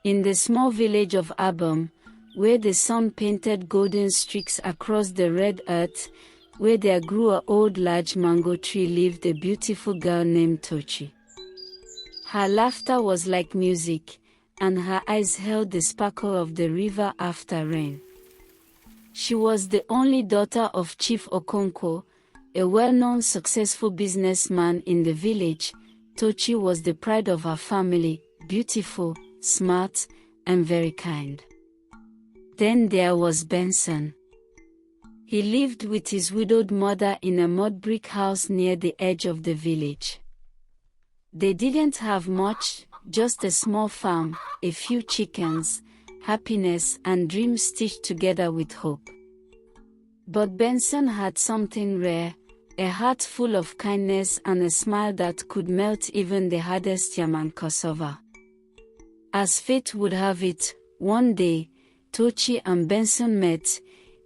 In the small village of Abom, where the sun painted golden streaks across the red earth, where there grew an old large mango tree, lived a beautiful girl named Tochi. Her laughter was like music, and her eyes held the sparkle of the river after rain. She was the only daughter of Chief Okonkwo, a well-known successful businessman in the village. Tochi was the pride of her family, beautiful, smart, and very kind. Then there was Benson. He lived with his widowed mother in a mud brick house near the edge of the village. They didn't have much, just a small farm, a few chickens, happiness and dreams stitched together with hope. But Benson had something rare, a heart full of kindness and a smile that could melt even the hardest yam and cassava. As fate would have it, one day, Tochi and Benson met.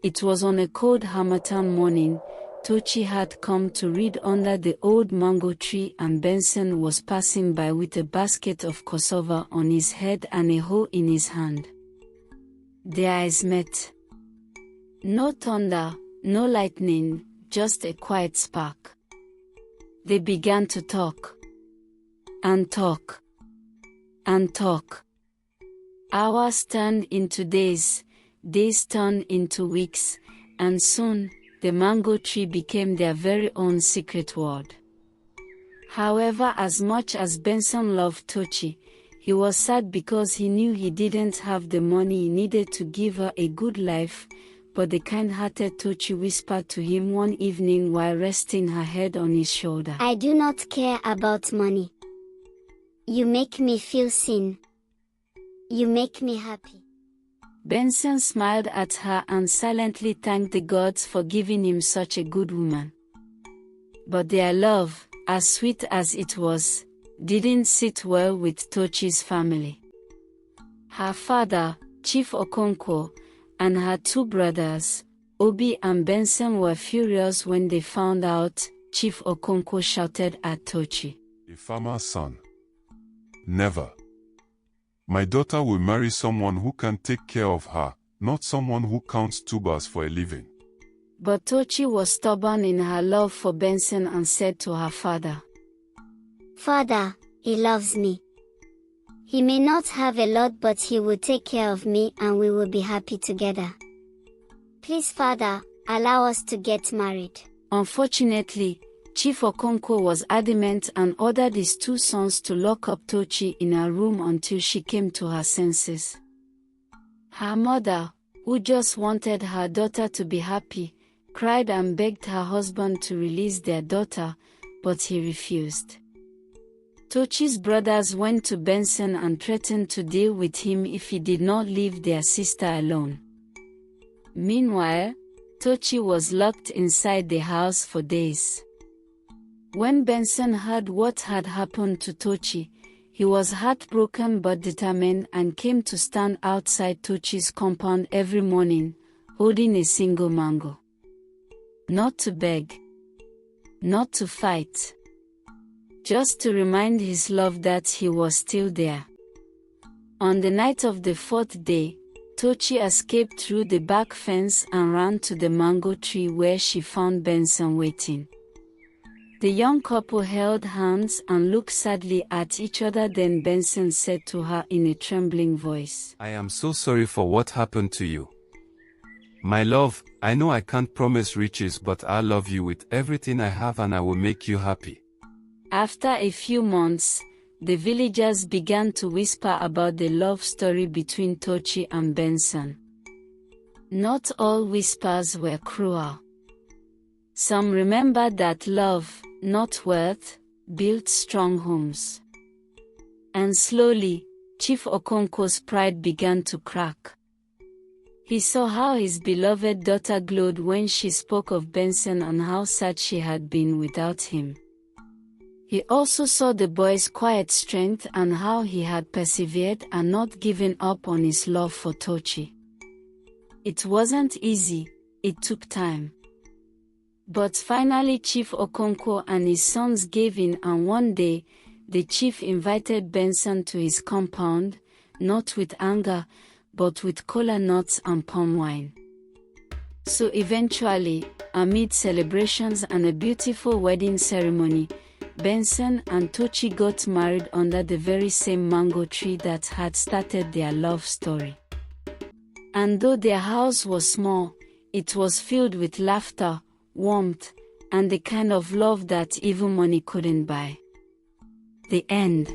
It was on a cold harmattan morning. Tochi had come to read under the old mango tree and Benson was passing by with a basket of cassava on his head and a hoe in his hand. Their eyes met. No thunder, no lightning, just a quiet spark. They began to talk. And talk. And talk. Hours turned into days, days turned into weeks, and soon, the mango tree became their very own secret world. However, as much as Benson loved Tochi, he was sad because he knew he didn't have the money he needed to give her a good life, but the kind-hearted Tochi whispered to him one evening while resting her head on his shoulder. I do not care about money. You make me feel seen. You make me happy. Benson smiled at her and silently thanked the gods for giving him such a good woman. But their love, as sweet as it was, didn't sit well with Tochi's family. Her father, Chief Okonkwo, and her two brothers, Obi and Benson, were furious when they found out. Chief Okonkwo shouted at Tochi. A farmer's son. Never. My daughter will marry someone who can take care of her, not someone who counts tubers for a living. But Tochi was stubborn in her love for Benson and said to her father, Father, he loves me. He may not have a lot, but he will take care of me and we will be happy together. Please, Father, allow us to get married. Unfortunately, Chief Okonkwo was adamant and ordered his two sons to lock up Tochi in her room until she came to her senses. Her mother, who just wanted her daughter to be happy, cried and begged her husband to release their daughter, but he refused. Tochi's brothers went to Benson and threatened to deal with him if he did not leave their sister alone. Meanwhile, Tochi was locked inside the house for days. When Benson heard what had happened to Tochi, he was heartbroken but determined and came to stand outside Tochi's compound every morning, holding a single mango. Not to beg. Not to fight. Just to remind his love that he was still there. On the night of the fourth day, Tochi escaped through the back fence and ran to the mango tree where she found Benson waiting. The young couple held hands and looked sadly at each other. Then Benson said to her in a trembling voice, I am so sorry for what happened to you. My love, I know I can't promise riches, but I love you with everything I have and I will make you happy. After a few months, the villagers began to whisper about the love story between Tochi and Benson. Not all whispers were cruel. Some remembered that love, not wealth, built strong homes. And slowly, Chief Okonkwo's pride began to crack. He saw how his beloved daughter glowed when she spoke of Benson and how sad she had been without him. He also saw the boy's quiet strength and how he had persevered and not given up on his love for Tochi. It wasn't easy, it took time. But finally Chief Okonkwo and his sons gave in, and one day, the chief invited Benson to his compound, not with anger, but with kola nuts and palm wine. So eventually, amid celebrations and a beautiful wedding ceremony, Benson and Tochi got married under the very same mango tree that had started their love story. And though their house was small, it was filled with laughter, warmth, and the kind of love that even money couldn't buy. The end.